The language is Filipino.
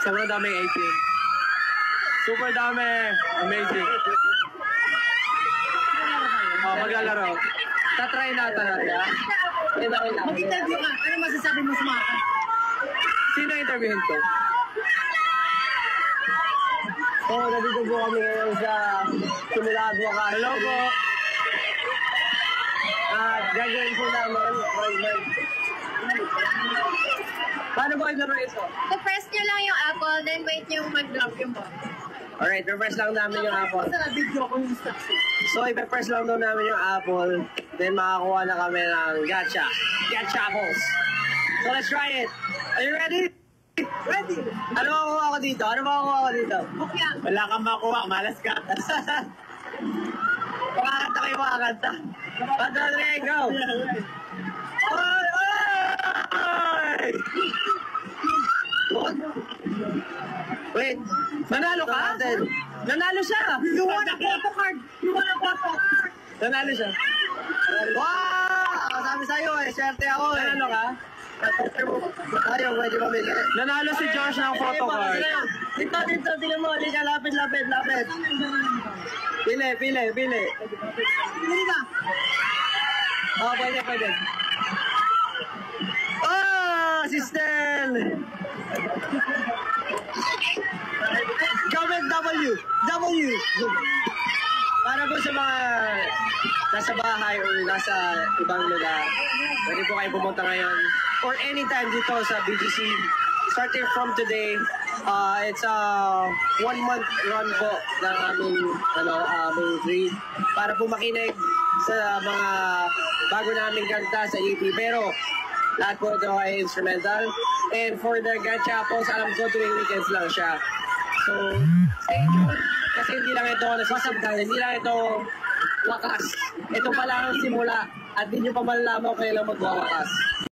Sobrang daming 18. Super dami. Amazing. Maglalaro. Tatry natin. Mag-interview ka. Ano masasabi mo sa mga? Sino interviewin ko? Nandito po kami ngayon sa Simulado Advocacy. Hello po. At gagawin po namin. Paano ba kayo laro ito? So-press nyo lang yung apple, then wait yung mag-drop yung ball. Alright, reverse lang namin yung apple. Sa video ko yung instruction. So, ipe-press lang daw namin yung apple. Then, makakuha na kami ng gacha. Gacha apples. So, let's try it. Are you ready? Ready? Ano makukuha ko dito? Ano makukuha ko dito? Okay. Wala kang makuha. Malas ka. Makakanta kayo, makakanta. 1, 2, 3, go! Oy! Oy! Wait, Nanalo ka? Nanalo siya! You want a photo card? You want a photo card? Nanalo siya. Wow! Sabi sa'yo eh, swerte ako eh. Nanalo ka? Ayaw, pwede mamili. Nanalo si Josh ng photo card. Dito, tingnan mo. Dito, lapit. Pili. Pili ka? Oh, pwede. Oh, si Stel! Comment W! Para po sa mga nasa bahay or nasa ibang lugar, pwede po kayo pumunta ngayon or anytime dito sa BGC. Starting from today, it's a 1-month run po ng aming breed para po makinig sa mga bago naming kanta sa EP. Pero lahat po ito ay instrumental. And for the gacha apples, alam ko tuwing weekends lang siya. So, stay tuned. Kasi hindi lang ito nasasabdan, hindi lang ito wakas. Ito pa lang ang simula at hindi nyo pa malalaman kung kailan magwawakas.